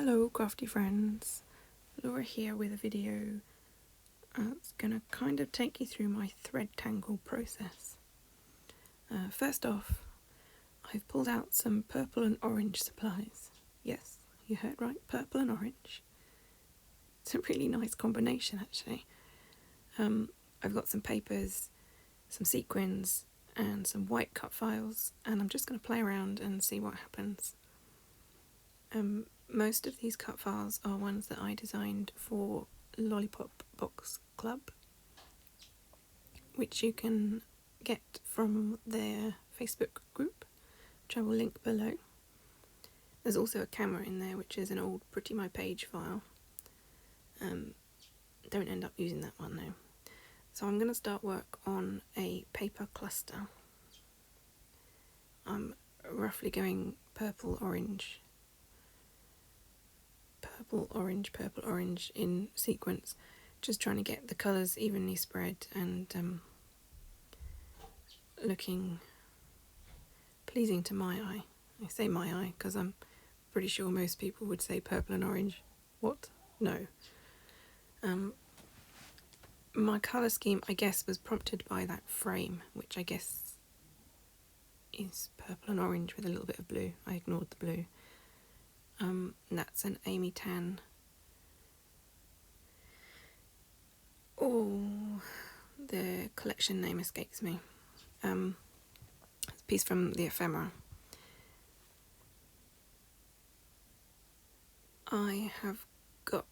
Hello crafty friends, Laura here with a video that's going to kind of take you through my thread tangle process. First off, I've pulled out some purple and orange supplies. Yes, you heard right, purple and orange. It's a really nice combination actually. I've got some papers, some sequins and some white cut files, and I'm just going to play around and see what happens. Most of these cut files are ones that I designed for Lollipop Box Club, which you can get from their Facebook group, which I will link below. There's also a camera in there, which is an old Pretty My Page file. Don't end up using that one though. So I'm going to start work on a paper cluster. I'm roughly going purple, orange in sequence, just trying to get the colours evenly spread and looking pleasing to my eye. I say my eye because I'm pretty sure most people would say purple and orange. What? No. My colour scheme, I guess, was prompted by that frame, which I guess is purple and orange with a little bit of blue. I ignored the blue. That's an Amy Tan. Oh, the collection name escapes me. It's a piece from the ephemera. I have got,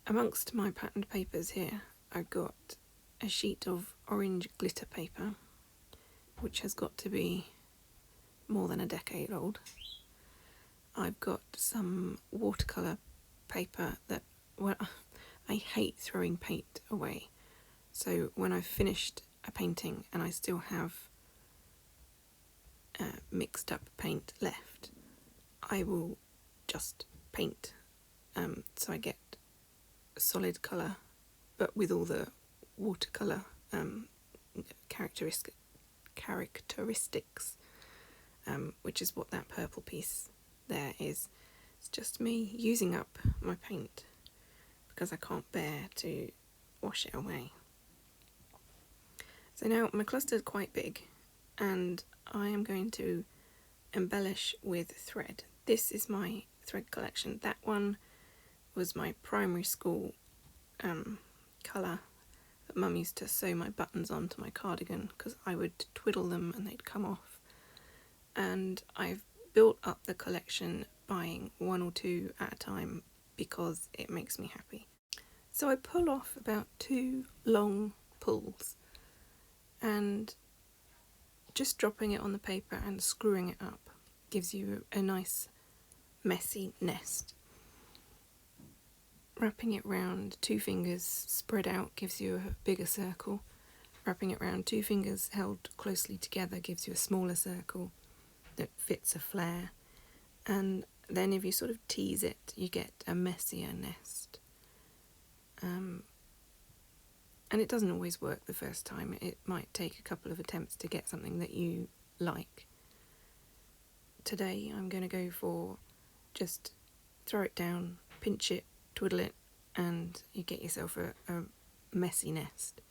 amongst my patterned papers here, I've got a sheet of orange glitter paper, which has got to be more than a decade old. I've got some watercolour paper that, well, I hate throwing paint away. So when I've finished a painting and I still have mixed up paint left, I will just paint. So I get a solid colour, but with all the watercolour characteristics, which is what that purple piece there is. It's just me using up my paint because I can't bear to wash it away. So now my cluster is quite big and I am going to embellish with thread. This is my thread collection. That one was my primary school colour that Mum used to sew my buttons onto my cardigan because I would twiddle them and they'd come off. And I've built up the collection buying one or two at a time because it makes me happy. So I pull off about 2 long pulls and just dropping it on the paper and screwing it up gives you a nice messy nest. Wrapping it round 2 fingers spread out gives you a bigger circle. Wrapping it round 2 fingers held closely together gives you a smaller circle that fits a flare. And then if you sort of tease it, you get a messier nest. And it doesn't always work the first time. It might take a couple of attempts to get something that you like. Today I'm going to go for just throw it down, pinch it, twiddle it, and you get yourself a messy nest.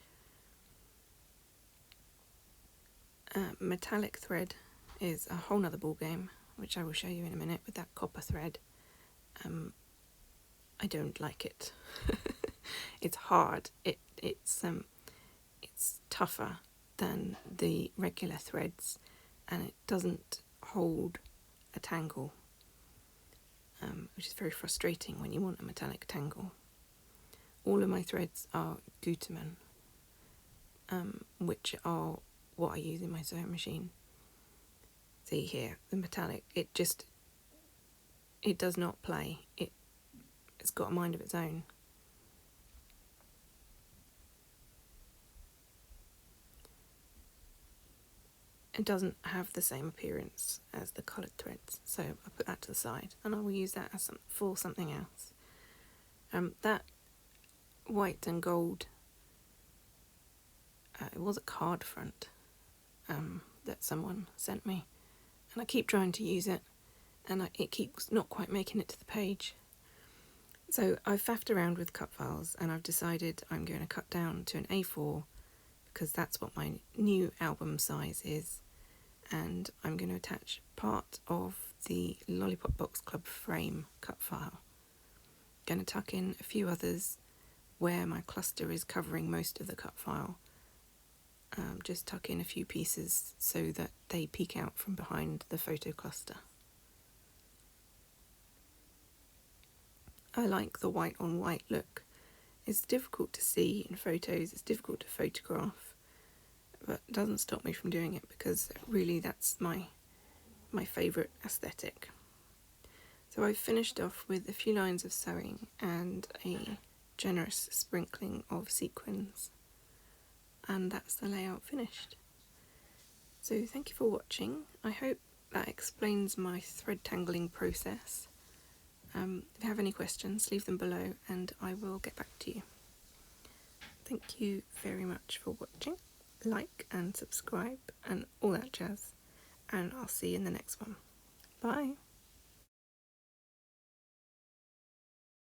Metallic thread is a whole nother ball game, which I will show you in a minute with that copper thread. I don't like it. It's hard. It's tougher than the regular threads, and it doesn't hold a tangle, which is very frustrating when you want a metallic tangle. All of my threads are Gutermann, which are what I use in my sewing machine. See here, the metallic, it does not play. It's got a mind of its own. It doesn't have the same appearance as the coloured threads, so I put that to the side and I will use that as for something else. That white and gold, it was a card front that someone sent me, and I keep trying to use it and it keeps not quite making it to the page. So I've faffed around with cut files and I've decided I'm going to cut down to an A4 because that's what my new album size is, and I'm going to attach part of the Lollipop Box Club frame cut file. Going to tuck in a few others where my cluster is covering most of the cut file. Just tuck in a few pieces so that they peek out from behind the photo cluster. I like the white on white look. It's difficult to see in photos, it's difficult to photograph, but it doesn't stop me from doing it because really that's my favourite aesthetic. So I've finished off with a few lines of sewing and a generous sprinkling of sequins, and that's the layout finished. So thank you for watching. I hope that explains my thread tangling process. If you have any questions, leave them below and I will get back to you. Thank you very much for watching. Like and subscribe and all that jazz, and I'll see you in the next one. Bye.